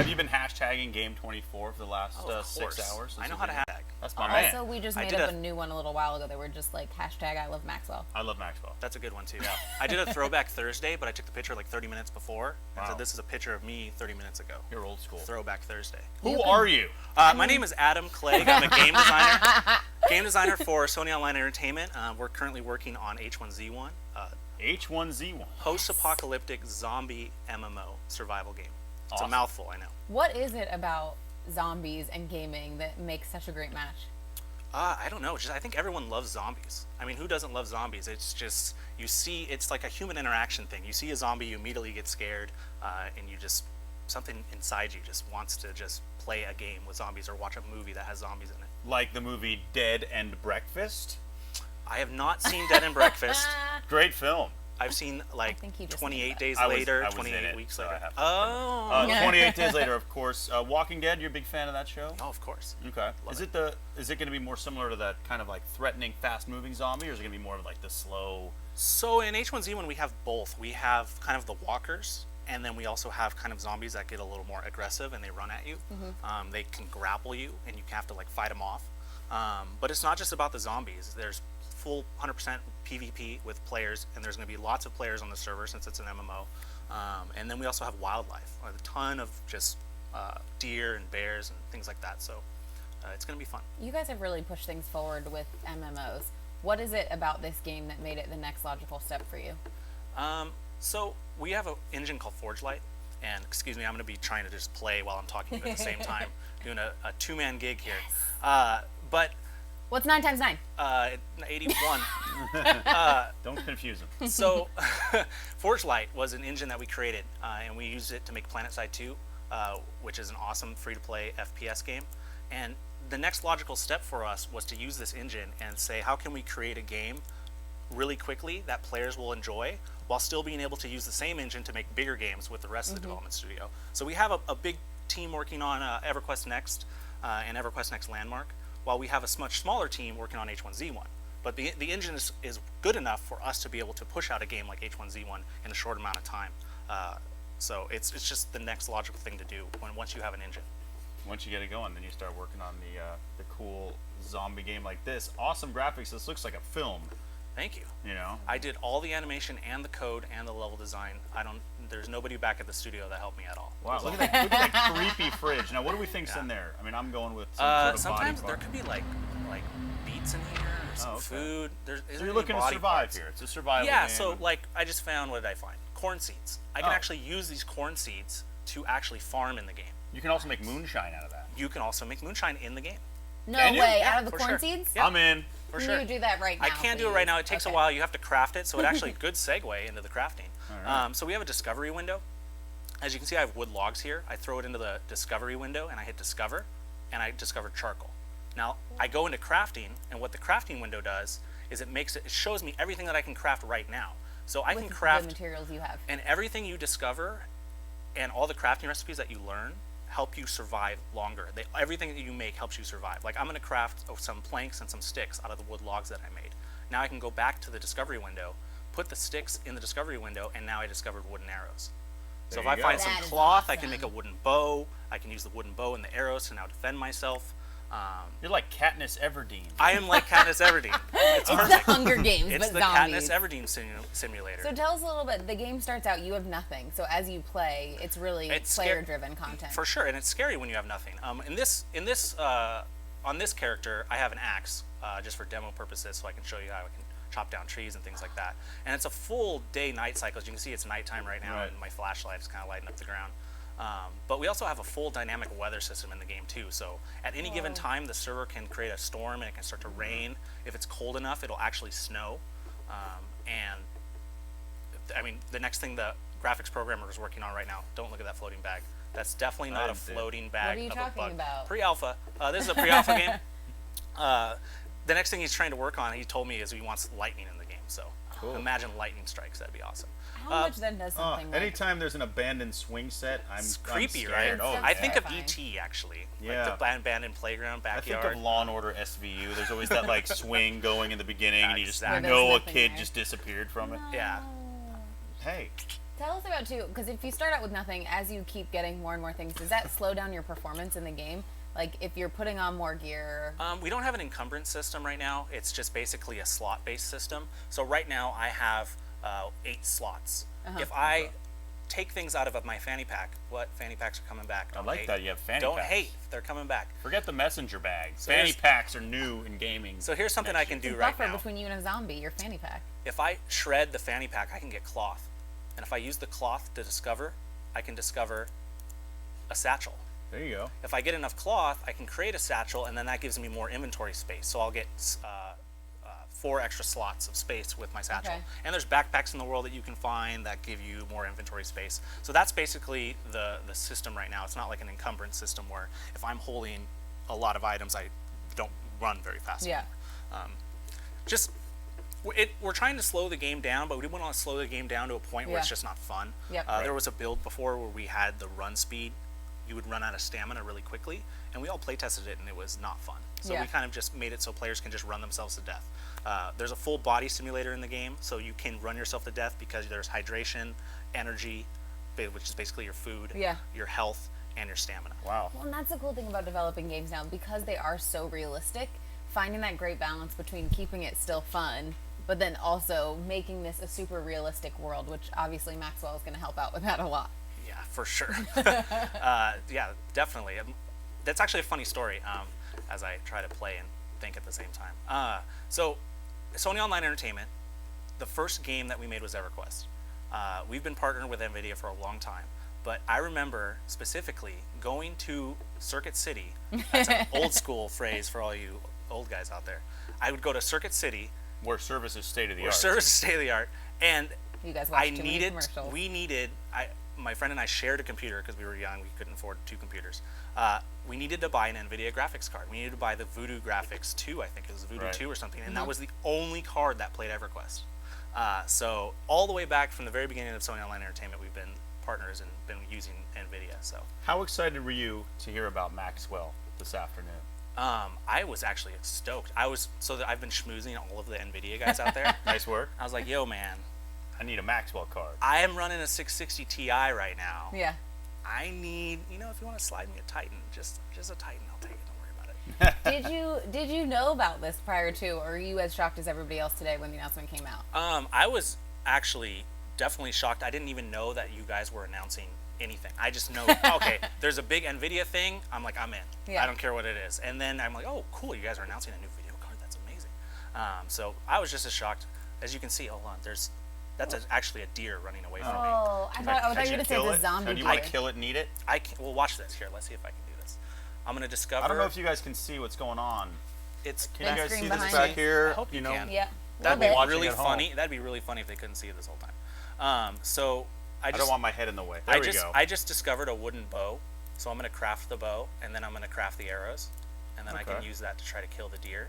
Have you been hashtagging Game 24 for the last 6 hours? I know how to hashtag. That's my man. Also, we just made up a new one a little while ago that were just like hashtag I love Maxwell. I love Maxwell. That's a good one too. Yeah. I did a throwback Thursday, but I took the picture like 30 minutes before. And so this is a picture of me 30 minutes ago. You're old school. Throwback Thursday. Who are you? My name is Adam Clegg. I'm a game designer. Game designer for Sony Online Entertainment. We're currently working on H1Z1. H1Z1. Post-apocalyptic zombie MMO survival game. It's Awesome. a mouthful, I know. What is it about zombies and gaming that makes such a great match? I don't know. I think everyone loves zombies. I mean, who doesn't love zombies? It's just, you see, it's like a human interaction thing. You see a zombie, you immediately get scared, and you just, something inside you just wants to just play a game with zombies or watch a movie that has zombies in it. Like the movie Dead and Breakfast? I have not seen Dead and Breakfast. Great film. I've seen like think he just 28 days I was later, in 28 it, weeks so later. I have to- Oh. 28 days later, of course. Walking Dead, you're a big fan of that show? Oh, of course. Okay. Love Is it going to be more similar to that kind of like threatening, fast-moving zombie, or is it going to be more of like the slow? So in H1Z1 we have both. We have kind of the walkers, and then we also have kind of zombies that get a little more aggressive and they run at you. They can grapple you, and you have to like fight them off. But it's not just about the zombies. There's full 100% PvP with players, and there's going to be lots of players on the server since it's an MMO. And then we also have wildlife, a ton of just deer and bears and things like that. So it's going to be fun. You guys have really pushed things forward with MMOs. What is it about this game that made it the next logical step for you? So we have an engine called ForgeLight, and excuse me, I'm going to be trying to just play while I'm talking to you at the same time, doing a two-man gig here. But What's 9 times 9? 81. Don't confuse them. So ForgeLight was an engine that we created, and we used it to make PlanetSide 2, which is an awesome free-to-play FPS game. And the next logical step for us was to use this engine and say, how can we create a game really quickly that players will enjoy while still being able to use the same engine to make bigger games with the rest of the development studio. So we have a big team working on EverQuest Next and EverQuest Next Landmark, while we have a much smaller team working on H1Z1. But the engine is good enough for us to be able to push out a game like H1Z1 in a short amount of time. So it's just the next logical thing to do once you have an engine. Once you get it going, then you start working on the cool zombie game like this. Awesome graphics. This looks like a film. Thank you. You know, I did all the animation and the code and the level design. There's nobody back at the studio that helped me at all. wow, look at that creepy fridge. Now, what do we think's in there? I mean, I'm going with some sort of sometimes body there part. could be like beets in here or some food. So you're looking to survive here. It's a survival game. Yeah, so like I just found, what did I find? Corn seeds. I can actually use these corn seeds to actually farm in the game. You can also make moonshine out of that. You can also make moonshine in the game. No Can you? way, Yeah, out of the for corn sure. seeds? Yeah. I'm in. For Can sure. you do that right now? I can't do it right now. It takes a while. You have to craft it, so it actually good segue into the crafting. So we have a discovery window. As you can see, I have wood logs here. I throw it into the discovery window, and I hit discover, and I discovered charcoal. Now I go into crafting, and what the crafting window does is it shows me everything that I can craft right now. So I can With craft the materials you have. and everything you discover, and all the crafting recipes that you learn help you survive longer. Everything that you make helps you survive. Like I'm going to craft some planks and some sticks out of the wood logs that I made. Now I can go back to the discovery window, put the sticks in the discovery window, and now I discovered wooden arrows. So if I find some That is cloth, I can awesome. make a wooden bow. I can use the wooden bow and the arrows to now defend myself. You're like Katniss Everdeen. I am like Katniss Everdeen. It's It's perfect. the Hunger Games, It's but the zombies. Katniss Everdeen simulator. So tell us a little bit. The game starts out, you have nothing. So as you play, it's really It's player-driven content. For sure, and it's scary when you have nothing. On this character, I have an axe just for demo purposes, so I can show you how I can chop down trees and things like that. And it's a full day-night cycle. As you can see, it's nighttime right now, Right. and my flashlight is kind of lighting up the ground. But we also have a full dynamic weather system in the game too. So at any given time, the server can create a storm, and it can start to rain. If it's cold enough, it'll actually snow. And I mean, the next thing the graphics programmer is working on right now. Don't look at that floating bag. That's definitely not a floating bag What are you of a talking bug. about? Pre-alpha. This is a pre-alpha game. The next thing he's trying to work on, he told me, is he wants lightning in the game. So imagine lightning strikes. That'd be awesome. How much then does something like... Anytime there's an abandoned swing set, It's I'm creepy, scared. right? Oh, It's I yeah. think of terrifying. ET actually. Yeah. Like the abandoned playground I think backyard. of Law and Order SVU. There's always that like swing going in the beginning, and you just Exactly. know a There's nothing kid there. just disappeared from it. Yeah. Hey, Tell us about too, because if you start out with nothing, as you keep getting more and more things, does that slow down your performance in the game? Like if you're putting on more gear. We don't have an encumbrance system right now. It's just basically a slot-based system. So right now I have 8 slots. If I take things out of my fanny pack, what fanny packs are coming back? I Don't like hate. that you have fanny Don't packs. hate. They're coming back. Forget the messenger bags. So Fanny here's- packs are new in gaming. So here's something I can do right Buffer now. between you and a zombie, your fanny pack. If I shred the fanny pack, I can get cloth. And if I use the cloth to discover, I can discover a satchel. There you go. If I get enough cloth, I can create a satchel, and then that gives me more inventory space. So I'll get 4 extra slots of space with my satchel. Okay. And there's backpacks in the world that you can find that give you more inventory space. So that's basically the system right now. It's not like an encumbrance system where if I'm holding a lot of items, I don't run very fast. Yeah. We're trying to slow the game down, but we didn't want to slow the game down to a point where it's Yeah. just not fun. Yep. There was a build before where we had the run speed. You would run out of stamina really quickly, and we all play tested it, and it was not fun. So Yeah. we kind of just made it so players can just run themselves to death. There's a full body simulator in the game, so you can run yourself to death because there's hydration, energy, which is basically your food, Yeah. your health, and your stamina. Wow. Well, and that's the cool thing about developing games now, because they are so realistic, finding that great balance between keeping it still fun, but then also making this a super realistic world, which obviously Maxwell is going to help out with that a lot. Yeah, for sure. Yeah, definitely. That's actually a funny story as I try to play and think at the same time. So, Sony Online Entertainment, the first game that we made was EverQuest. We've been partnering with NVIDIA for a long time, but I remember specifically going to Circuit City. That's an old school phrase for all you old guys out there. I would go to Circuit City, Where service is state of the where art. service is state of the art, and You guys watch I too many needed, commercials. my friend and I shared a computer because we were young, we couldn't afford 2 computers. We needed to buy an NVIDIA graphics card. We needed to buy the Voodoo Graphics 2, I think it was Voodoo Right. 2 or something, and that was the only card that played EverQuest. So all the way back from the very beginning of Sony Online Entertainment, we've been partners and been using NVIDIA. So How excited were you to hear about Maxwell this afternoon? I was actually stoked. I've been schmoozing all of the NVIDIA guys out there. Nice work. I was like, yo man, I need a Maxwell card. I am running a 660 Ti right now. Yeah. I need, if you want to slide me a Titan, just a Titan, I'll take it. Don't worry about it. Did you know about this prior to, or are you as shocked as everybody else today when the announcement came out? I was actually definitely shocked. I didn't even know that you guys were announcing anything. I just know, okay, there's a big NVIDIA thing. I'm like, I'm in. Yeah. I don't care what it is. And then I'm like, oh, cool, you guys are announcing a new video card. That's amazing. So I was just as shocked. As you can see, hold on, actually a deer running away from me. Oh, I thought you were going to say the zombie. Do you want to kill it and eat it? Well, watch this. Here, let's see if I can do this. I'm going to discover. I don't know if you guys can see what's going on. It's. Can you guys screen see this behind back you. here? I hope you can. Yeah. That'd Little be bit. really Watching at funny. home. That'd be really funny if they couldn't see it this whole time. So I I just don't want my head in the way. There we go. I just discovered a wooden bow, so I'm gonna craft the bow, and then I'm gonna craft the arrows, and then I can Okay. use that to try to kill the deer.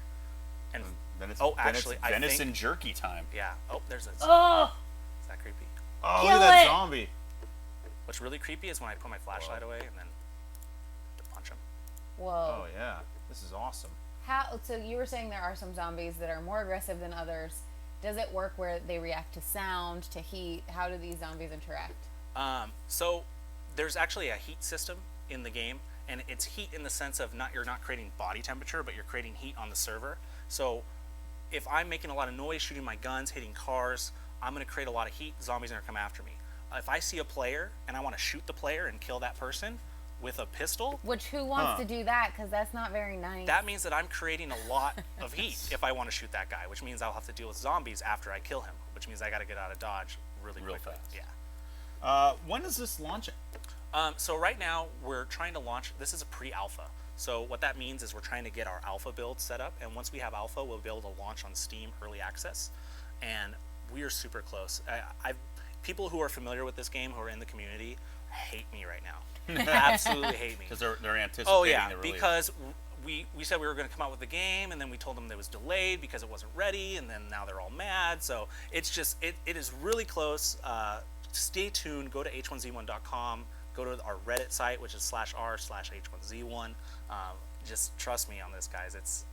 And Then it's, oh, then actually, it's I venison think jerky time. yeah. Oh, there's a. Oh, Is that creepy? Oh, Kill look at that it. zombie. What's really creepy is when I put my flashlight away and then to punch him. whoa. Oh yeah, this is awesome. So you were saying there are some zombies that are more aggressive than others. Does it work where they react to sound, to heat? How do these zombies interact? So there's actually a heat system in the game, and it's heat in the sense of you're not creating body temperature, but you're creating heat on the server. So if I'm making a lot of noise, shooting my guns, hitting cars, I'm going to create a lot of heat. Zombies are going to come after me. If I see a player and I want to shoot the player and kill that person with a pistol, Which, who wants to do that? Because that's not very nice. that means that I'm creating a lot of heat if I want to shoot that guy, which means I'll have to deal with zombies after I kill him, which means I got to get out of dodge really Real quickly. fast. Yeah. When is this launching? So right now we're trying to launch. This is a pre-alpha. So what that means is we're trying to get our alpha build set up, and once we have alpha, we'll be able to launch on Steam Early Access, and we are super close. People who are familiar with this game, who are in the community, hate me right now. Absolutely hate me. Because they're anticipating Oh yeah, the release. because we said we were going to come out with the game, and then we told them it was delayed because it wasn't ready, and then now they're all mad. So it's just it is really close. Stay tuned. Go to h1z1.com. Go to our Reddit site, which is /r/h1z1. Just trust me on this, guys. It's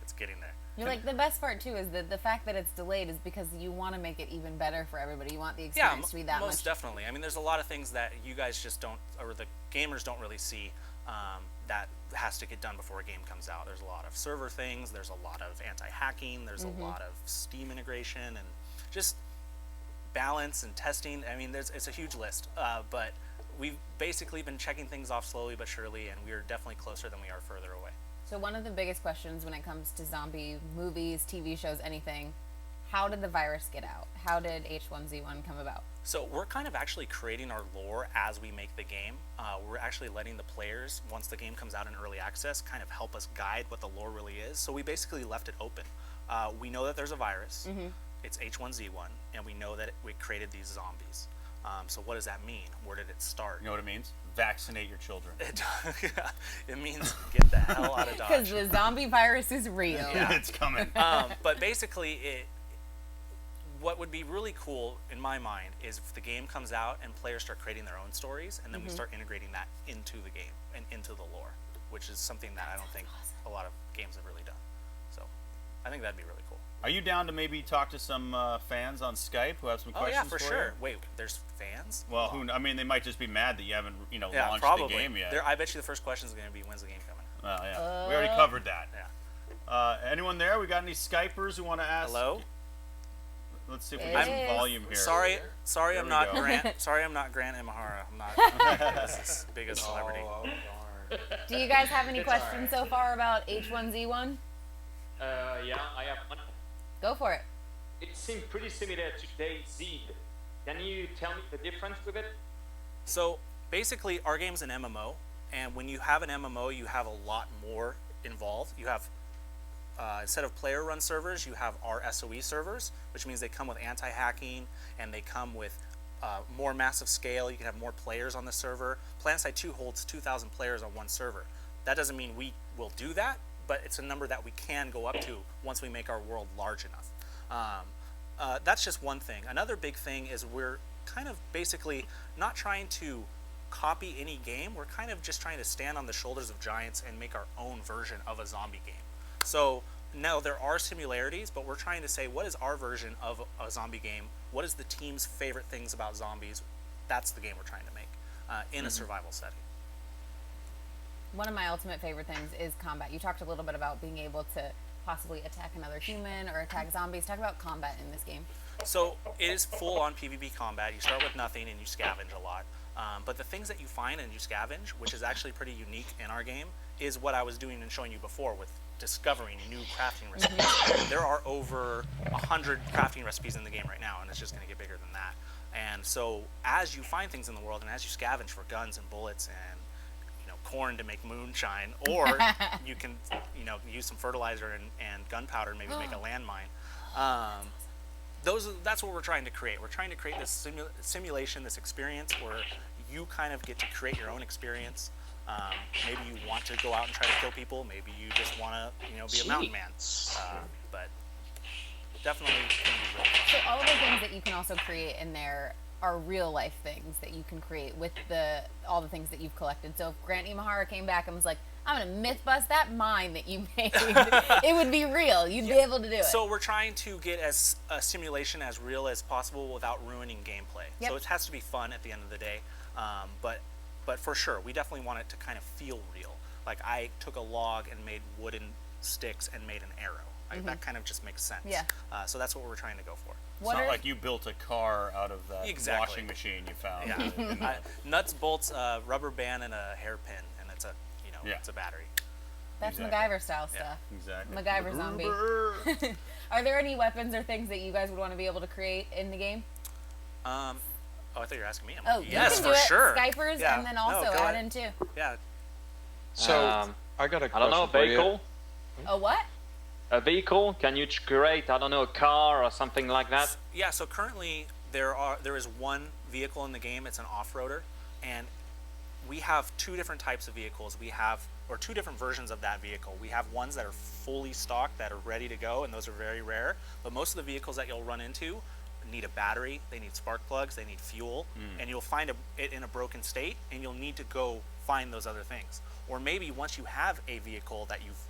it's getting there. You're like, the best part too is that the fact that it's delayed is because you want to make it even better for everybody. You want the experience to be that most much. definitely. I mean, there's a lot of things that you guys just don't, or the gamers don't really see, that has to get done before a game comes out. There's a lot of server things. There's a lot of anti-hacking. There's a lot of Steam integration and just balance and testing. I mean, it's a huge list, but we've basically been checking things off slowly but surely, and we are definitely closer than we are further away. So one of the biggest questions when it comes to zombie movies, TV shows, anything, how did the virus get out? How did H1Z1 come about? So we're kind of actually creating our lore as we make the game. We're actually letting the players, once the game comes out in early access, kind of help us guide what the lore really is. So we basically left it open. We know that there's a virus. It's H1Z1, and we know that we created these zombies. So what does that mean? Where did it start? You know what it means? Vaccinate your children. It means get the hell out of Dodge. Because the zombie virus is real. Yeah. It's coming. But basically, what would be really cool in my mind is if the game comes out and players start creating their own stories, and then we start integrating that into the game and into the lore, which is something that I don't think a lot of games have really done. So I think that'd be really cool. Are you down to maybe talk to some fans on Skype who have some questions? Oh yeah, for sure. you? Wait, there's fans? Well, I mean, they might just be mad that you haven't, Yeah, launched probably. the game yet. I bet you the first question is going to be, when's the game coming? Well, yeah, we already covered that. Yeah. Anyone there? We got any Skypers who want to ask? Hello? Let's see if we get some volume here. Sorry, There I'm we not go. Grant. Sorry, I'm not Grant Imahara. I'm not as big a celebrity. Do you guys have any questions so far about H1Z1? Yeah, I have one. Go for it. It seemed pretty similar to DayZ. Can you tell me the difference with it? So basically, our game's an MMO, and when you have an MMO, you have a lot more involved. You have instead of player-run servers, you have our SOE servers, which means they come with anti-hacking and they come with more massive scale. You can have more players on the server. PlanetSide 2 holds 2,000 players on one server. That doesn't mean we will do that, but it's a number that we can go up to once we make our world large enough. That's just one thing. Another big thing is we're kind of basically not trying to copy any game. We're kind of just trying to stand on the shoulders of giants and make our own version of a zombie game. So now there are similarities, but we're trying to say, what is our version of a zombie game? What is the team's favorite things about zombies? That's the game we're trying to make in a survival setting. One of my ultimate favorite things is combat. You talked a little bit about being able to possibly attack another human or attack zombies. Talk about combat in this game. So it is full-on PvP combat. You start with nothing and you scavenge a lot. But the things that you find and you scavenge, which is actually pretty unique in our game, is what I was doing and showing you before with discovering new crafting recipes. There are over 100 crafting recipes in the game right now, and it's just going to get bigger than that. And so as you find things in the world and as you scavenge for guns and bullets and corn to make moonshine, or you can use some fertilizer and gunpowder and maybe make a landmine. That's what we're trying to create. We're trying to create this simulation, this experience where you kind of get to create your own experience. Maybe you want to go out and try to kill people. Maybe you just want to be a mountain man. But definitely can be really fun. So all of the things that you can also create in there are real life things that you can create with all the things that you've collected. So if Grant Imahara came back and was like, I'm going to myth bust that mine that you made, it would be real. You'd be able to do it. So we're trying to get a simulation as real as possible without ruining gameplay. Yep. So it has to be fun at the end of the day. But for sure, we definitely want it to kind of feel real. Like I took a log and made wooden sticks and made an arrow. That kind of just makes sense. Yeah. So that's what we're trying to go for. It's not like you built a car out of that Exactly. washing machine you found. Yeah. Nuts, bolts, rubber band, and a hairpin, and it's a it's a battery. That's Exactly. MacGyver style stuff. Exactly. MacGyver zombie. Are there any weapons or things that you guys would want to be able to create in the game? Oh, I thought you were asking me. I'm Oh, like, you yes, can for do it. sure. Skypers, Yeah. and then No, also go add ahead. in too. Yeah. So I got a I question don't know, for you. vehicle? A what? A vehicle? Can you create, I don't know, a car or something like that? Yeah, so currently there is one vehicle in the game. It's an off-roader, and we have two different types of vehicles. Or two different versions of that vehicle. We have ones that are fully stocked, that are ready to go, and those are very rare. But most of the vehicles that you'll run into need a battery, they need spark plugs, they need fuel, and you'll find it in a broken state, and you'll need to go find those other things. Or maybe once you have a vehicle that you've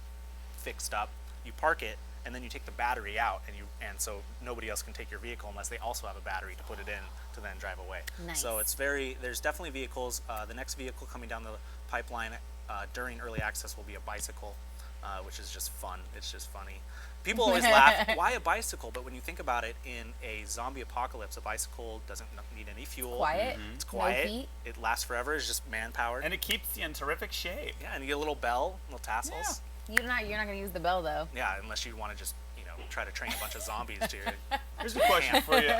fixed up, you park it, and then you take the battery out, and so nobody else can take your vehicle unless they also have a battery to put it in to then drive away. Nice. So there's definitely vehicles. The next vehicle coming down the pipeline during early access will be a bicycle, which is just fun. It's just funny. People always laugh, why a bicycle? But when you think about it, in a zombie apocalypse, a bicycle doesn't need any fuel. Quiet. It's quiet. No heat. It lasts forever. It's just man-powered. And it keeps you in terrific shape. Yeah, and you get a little bell, little tassels. You're not gonna use the bell though. Yeah, unless you want to just, try to train a bunch of zombies to your... Here's a question for you.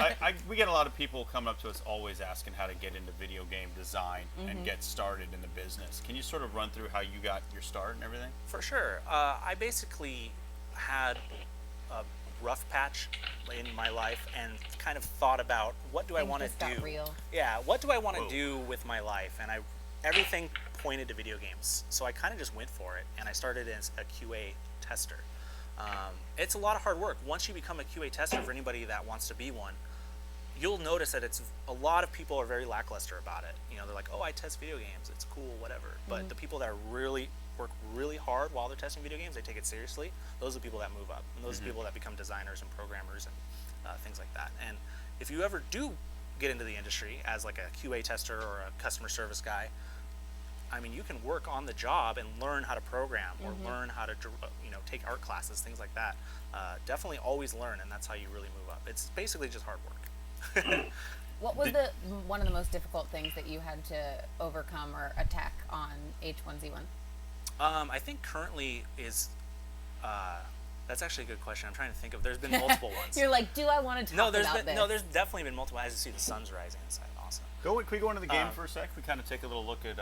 We get a lot of people coming up to us always asking how to get into video game design and get started in the business. Can you sort of run through how you got your start and everything? For sure. I basically had a rough patch in my life and kind of thought about, what do I want to do? Got real. Yeah, what do I want to do with my life? And everything pointed to video games. So I kind of just went for it, and I started as a QA tester. It's a lot of hard work. Once you become a QA tester, for anybody that wants to be one, you'll notice that a lot of people are very lackluster about it. They're like, oh, I test video games, it's cool, whatever. But the people that work really hard while they're testing video games, they take it seriously, those are the people that move up. And those are the people that become designers and programmers and things like that. And if you ever do get into the industry as like a QA tester or a customer service guy, I mean, you can work on the job and learn how to program or learn how to, take art classes, things like that. Definitely always learn, and that's how you really move up. It's basically just hard work. What was one of the most difficult things that you had to overcome or attack on H1Z1? I think currently is, that's actually a good question. I'm trying to think of, there's been multiple ones. You're like, do I want to talk about this? No, there's definitely been multiple. As you see, the sun's rising inside. Awesome. Can we go into the game for a sec? We kind of take a little look at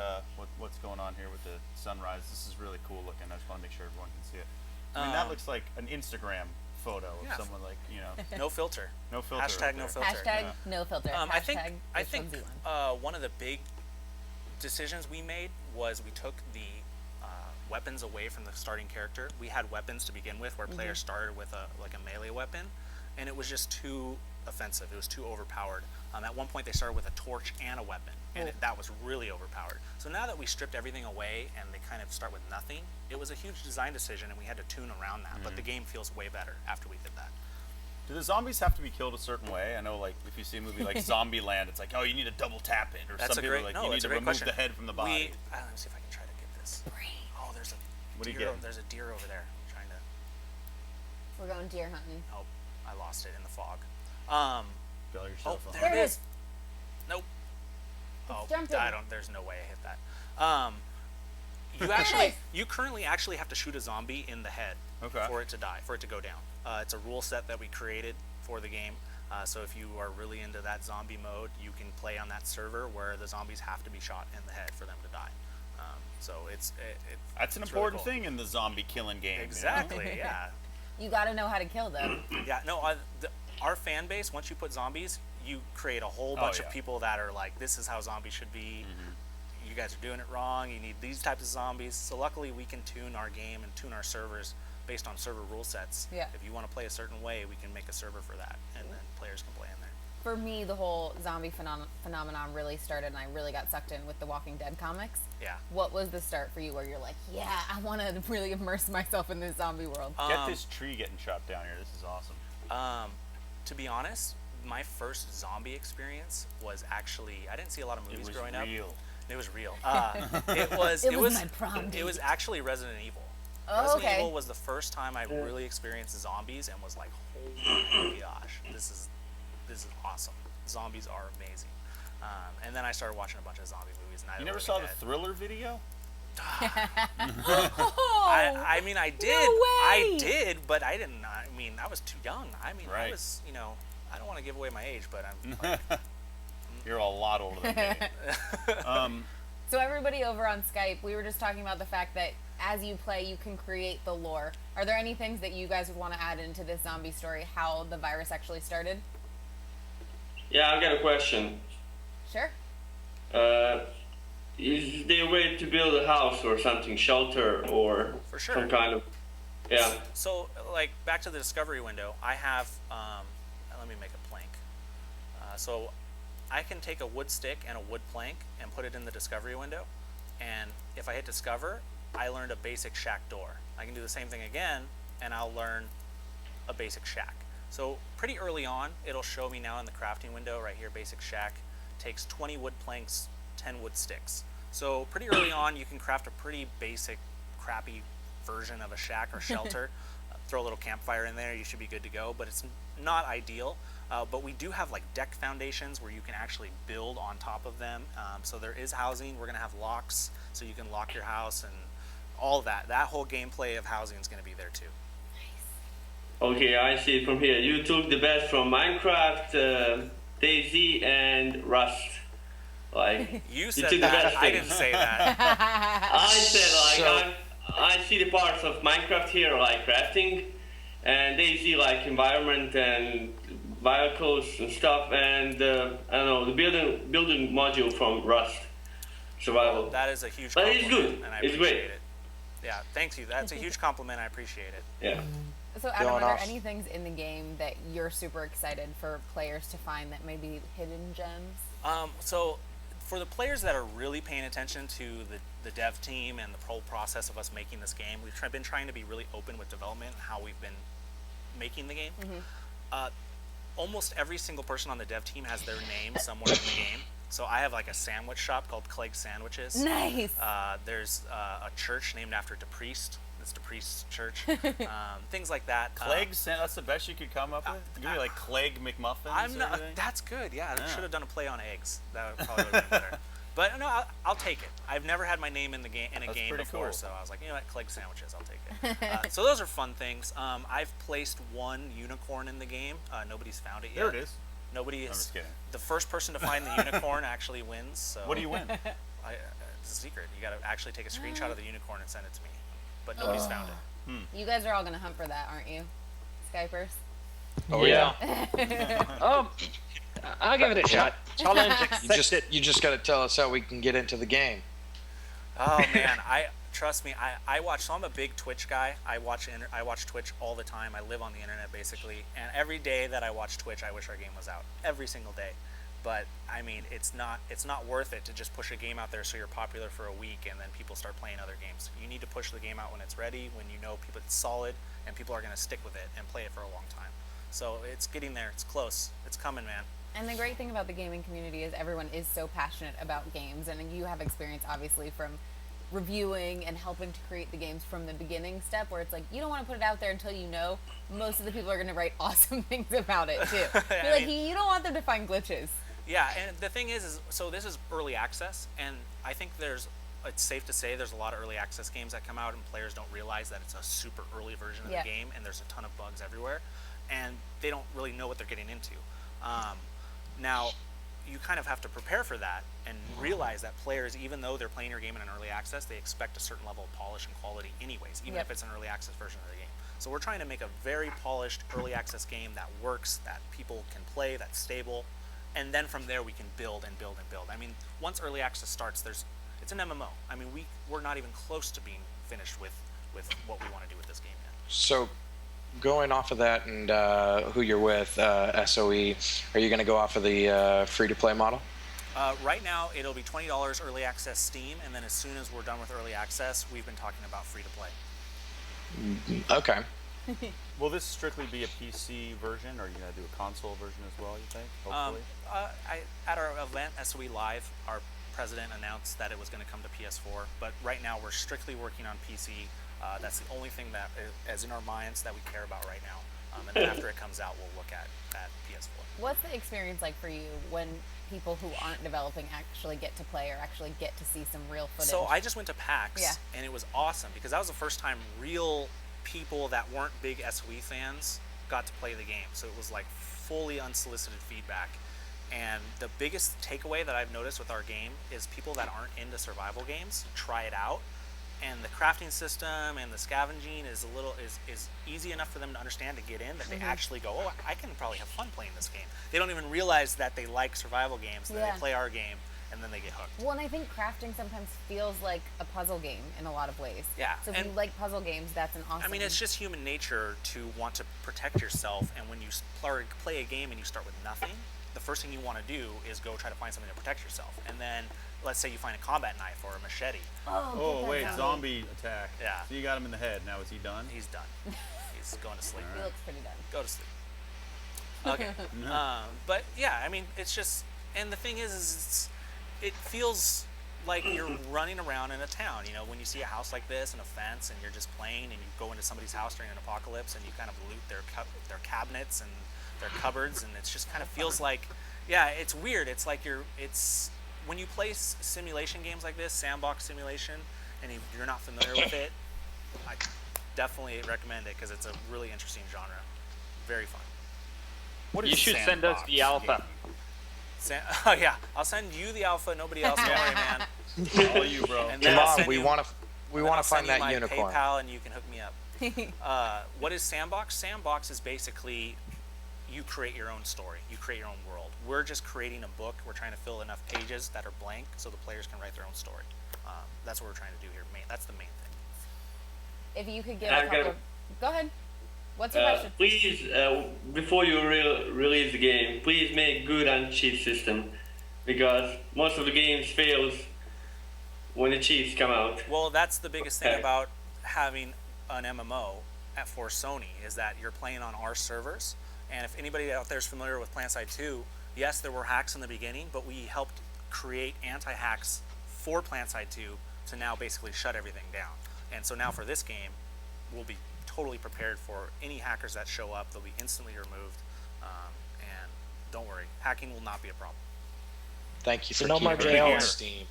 what's going on here with the sunrise. This is really cool looking. I just want to make sure everyone can see it. I mean, that looks like an Instagram photo of someone like, No filter. No filter. Hashtag no filter. Hashtag no filter. I think H1Z1. one of the big decisions we made was we took the weapons away from the starting character. We had weapons to begin with, where players started with a melee weapon, and it was just too offensive. It was too overpowered. At one point, they started with a torch and a weapon, and that was really overpowered. So now that we stripped everything away and they kind of start with nothing, it was a huge design decision, and we had to tune around that. But the game feels way better after we did that. Do the zombies have to be killed a certain way? I know, like, if you see a movie like Zombieland, it's like, oh, you need to double tap it, or some people are like, you need to remove the head from the body. Let me see if I can try to get this. Oh, there's a What do you deer. get? There's a deer over there. I'm trying to. We're going deer hunting. Oh, I lost it in the fog. Bail yourself on. There There it it is. Nope. Oh, jumping. There's no way I hit that. You currently actually have to shoot a zombie in the head for it to die, for it to go down. It's a rule set that we created for the game. So if you are really into that zombie mode, you can play on that server where the zombies have to be shot in the head for them to die. So that's an important thing in the zombie killing game. Exactly. Yeah. You got to know how to kill them. Yeah. No. Our fan base, once you put zombies, you create a whole bunch of people that are like, this is how zombies should be. You guys are doing it wrong. You need these types of zombies. So luckily, we can tune our game and tune our servers based on server rule sets. Yeah. If you want to play a certain way, we can make a server for that, and then players can play in there. For me, the whole zombie phenomenon really started, and I really got sucked in with the Walking Dead comics. Yeah. What was the start for you where you're like, yeah, I want to really immerse myself in this zombie world? Get this tree getting chopped down here. This is awesome. To be honest, my first zombie experience was actually, I didn't see a lot of movies growing up. It was real. It was my prom date. It was actually Resident Evil. Oh, Resident okay. Evil was the first time I really experienced zombies and was like, oh my gosh, this is awesome. Zombies are amazing. And then I started watching a bunch of zombie movies. And You never saw the Thriller video? I mean, I did. No way. I did, but I didn't. I mean, I was too young. I mean, I Right. was, I don't want to give away my age, but I'm like, You're a lot older than me. So everybody over on Skype, we were just talking about the fact that as you play, you can create the lore. Are there any things that you guys would want to add into this zombie story, how the virus actually started? Yeah, I've got a question. Sure. Is there a way to build a house or something, shelter or For sure. some kind of... Yeah. So, like, back to the discovery window, I have, let me make a plank. So I can take a wood stick and a wood plank and put it in the discovery window. And if I hit discover, I learned a basic shack door. I can do the same thing again and I'll learn a basic shack. So pretty early on, it'll show me now in the crafting window right here, basic shack takes 20 wood planks, 10 wood sticks. So pretty early on, you can craft a pretty basic, crappy version of a shack or shelter. Throw a little campfire in there, you should be good to go, but it's not ideal. But we do have like deck foundations where you can actually build on top of them. So there is housing. We're gonna have locks, so you can lock your house and all that. That whole gameplay of housing is gonna be there too. Okay, I see from here. You took the best from Minecraft, DayZ, and Rust. Like You you said took the that. best I thing. didn't say that. I said like So- I see the parts of Minecraft here like crafting, and DayZ like environment and vehicles and stuff, and I don't know, the building module from Rust survival. That is a huge But compliment, it's good. and I It's appreciate great. it. Yeah, thank you. That's a huge compliment. I appreciate it. Yeah. So Adam, Going are there off. any things in the game that you're super excited for players to find that may be hidden gems? So for the players that are really paying attention to the dev team and the whole process of us making this game, we've been trying to be really open with development and how we've been making the game. Almost every single person on the dev team has their name somewhere in the game. So I have like a sandwich shop called Clegg Sandwiches. Nice. There's a church named after DePriest. It's DePriest's church. Things like that. Clegg, that's the best you could come up with? Give me like Clegg McMuffins I'm or not. anything? That's good. Yeah, I Yeah. should have done a play on eggs. That would probably have been better. But no, I'll take it. I've never had my name in the game That's game pretty before, cool. so I was like, you know what, Clegg Sandwiches, I'll take it. So those are fun things. I've placed one unicorn in the game. Nobody's found it yet. There it is. Nobody is. just kidding. The first person to find the unicorn actually wins. So What do you win? it's a secret. You got to actually take a screenshot of the unicorn and send it to me. But nobody's found it. You guys are all gonna hunt for that, aren't you, Skypers? Oh yeah. I'll give it a shot. Challenge accepted. You just got to tell us how we can get into the game. Oh man, trust me. I watch. So I'm a big Twitch guy. I watch Twitch all the time. I live on the internet basically, and every day that I watch Twitch, I wish our game was out. Every single day. But I mean, it's not worth it to just push a game out there so you're popular for a week and then people start playing other games. You need to push the game out when it's ready, when you know people it's solid and people are going to stick with it and play it for a long time. So it's getting there. It's close. It's coming, man. And the great thing about the gaming community is everyone is so passionate about games, and you have experience obviously from reviewing and helping to create the games from the beginning step, where it's like you don't want to put it out there until you know most of the people are going to write awesome things about it too. You're like, you don't want them to find glitches. Yeah, and the thing is so this is early access, and I think it's safe to say there's a lot of early access games that come out and players don't realize that it's a super early version of the game and there's a ton of bugs everywhere, and they don't really know what they're getting into. Now, you kind of have to prepare for that and realize that players, even though they're playing your game in an early access, they expect a certain level of polish and quality anyways, even if it's an early access version of the game. So we're trying to make a very polished early access game that works, that people can play, that's stable, and then from there we can build and build and build. I mean, once early access starts, it's an MMO. I mean, we're not even close to being finished with what we want to do with this game yet. So, going off of that and who you're with, SOE, are you going to go off of the free-to-play model? Right now, it'll be $20 early access Steam, and then as soon as we're done with early access, we've been talking about free-to-play. Okay. Will this strictly be a PC version, or are you going to do a console version as well, you think, hopefully? At our event, SOE Live, our president announced that it was going to come to PS4, but right now we're strictly working on PC. That's the only thing that is in our minds that we care about right now. And then after it comes out, we'll look at PS4. What's the experience like for you when people who aren't developing actually get to play or actually get to see some real footage? So I just went to PAX, and it was awesome because that was the first time real people that weren't big SOE fans got to play the game. So it was like fully unsolicited feedback. And the biggest takeaway that I've noticed with our game is people that aren't into survival games try it out, and the crafting system and the scavenging is is easy enough for them to understand to get in that they actually go, oh, I can probably have fun playing this game. They don't even realize that they like survival games, that they play our game, and then they get hooked. Well, and I think crafting sometimes feels like a puzzle game in a lot of ways. Yeah. So if you like puzzle games, that's an awesome. I mean, it's just human nature to want to protect yourself, and when you play a game and you start with nothing, the first thing you want to do is go try to find something to protect yourself. And then, let's say you find a combat knife or a machete. Oh wait, zombie attack. Yeah. So you got him in the head. Now is he done? He's done. He's going to sleep. He looks pretty done. Go to sleep. Okay. But yeah, I mean, it's just, and the thing is it feels like you're running around in a town. You know, when you see a house like this and a fence, and you're just playing, and you go into somebody's house during an apocalypse, and you kind of loot their cabinets and their cupboards, and it just kind of feels like, yeah, it's weird. It's like it's when you play simulation games like this, sandbox simulation, and you're not familiar with it, I definitely recommend it because it's a really interesting genre. Very fun. You should send us the alpha. Oh yeah, I'll send you the alpha. Nobody else. Don't worry, man. All you, bro. And Come I'll on, send we you- want to find I'll send that you my unicorn. PayPal, and you can hook me up. What is Sandbox? Sandbox is basically you create your own story. You create your own world. We're just creating a book. We're trying to fill enough pages that are blank so the players can write their own story. That's what we're trying to do here. That's the main thing. If you could give a couple of... Go ahead. What's your question? Please, before you release the game, please make good anti-cheat system, because most of the games fails when the cheats come out. Well, that's the biggest thing about having an MMO for Sony, is that you're playing on our servers. And if anybody out there is familiar with PlanetSide 2, yes, there were hacks in the beginning, but we helped create anti-hacks for PlanetSide 2 to now basically shut everything down. And so now for this game, we'll be totally prepared for any hackers that show up. They'll be instantly removed. And don't worry, hacking will not be a problem. Thank you for No more keeping it jail. on Steam.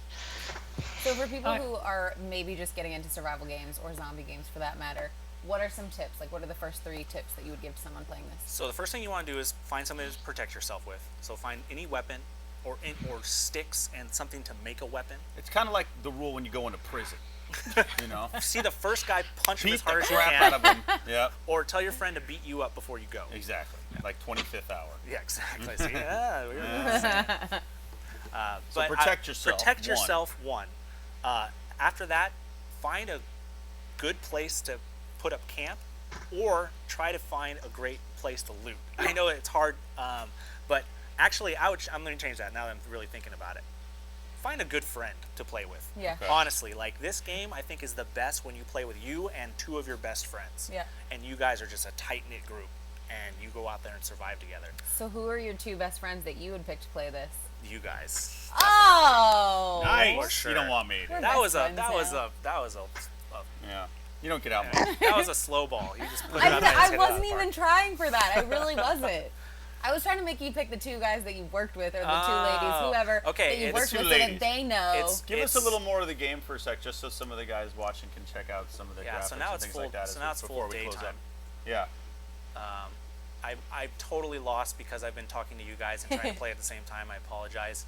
So for people who are maybe just getting into survival games or zombie games for that matter, what are some tips? Like, what are the first 3 tips that you would give to someone playing this? So the first thing you want to do is find something to protect yourself with. So find any weapon or sticks and something to make a weapon. It's kind of like the rule when you go into prison. You know, See the first guy, punch him beat as the hard as you crap can, out of him. Yeah, or tell your friend to beat you up before you go. exactly. Like 25th hour. Yeah, exactly. See? Yeah, we were the same. So But protect yourself. Protect one. yourself. One. After that, find a good place to put up camp, or try to find a great place to loot. I know it's hard, but actually, I'm going to change that now that I'm really thinking about it. Find a good friend to play with. Yeah. Okay. Honestly, like this game, I think is the best when you play with you and 2 of your best friends. Yeah. And you guys are just a tight-knit group, and you go out there and survive together. So who are your 2 best friends that you would pick to play this? You guys. Oh! Nice. For sure. You don't want me. We're That best was a friends Yeah. You don't get out. that was a slow ball. You just put it out there and I hit it out wasn't of the park. even trying for that. I really wasn't. I was trying to make you pick the 2 guys that you've worked with, or the 2 ladies, whoever okay, that you've it's worked 2 with, so ladies. that they know. Give us a little more of the game for a sec, just so some of the guys watching can check out some of the graphics so now and it's things full. like that. So now it's before full we close daytime. up. Yeah. I'm totally lost because I've been talking to you guys and trying to play at the same time. I apologize,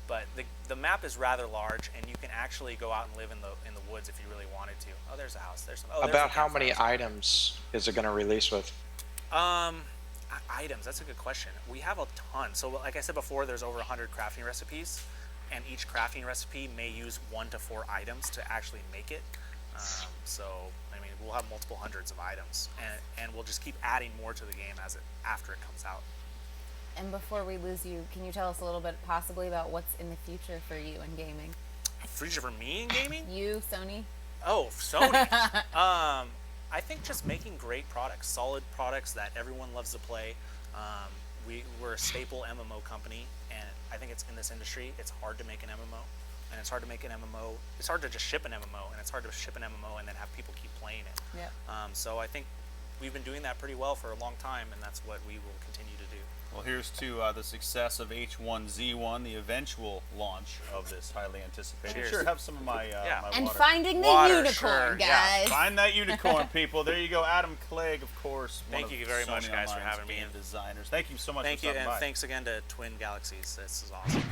but the map is rather large, and you can actually go out and live in the woods if you really wanted to. Oh, there's a house. There's some. Oh, there's About a how many campfire. items is it going to release with? Items. That's a good question. We have a ton. So, like I said before, there's over 100 crafting recipes, and each crafting recipe may use 1 to 4 items to actually make it. So, I mean, we'll have multiple hundreds of items, and we'll just keep adding more to the game after it comes out. And before we lose you, can you tell us a little bit possibly about what's in the future for you in gaming? Future for me in gaming? You, Sony? Oh, Sony. I think just making great products, solid products that everyone loves to play. We're a staple MMO company, and I think it's in this industry. It's hard to make an MMO, and it's hard to make an MMO. It's hard to just ship an MMO, and it's hard to ship an MMO and then have people keep playing it. Yeah. So I think we've been doing that pretty well for a long time, and that's what we will continue to do. Well, here's to the success of H1Z1, the eventual launch of this highly anticipated. Cheers. Sure, have some of my, Yeah. my And water. finding the Water, unicorn, sure, guys. yeah. Find that unicorn, people. There you go. Adam Clegg, of course. Thank you very much, Sony guys, for Online's having me. game designers. Thank you so much Thank for you, stopping and by. thanks again to Twin Galaxies. This is awesome.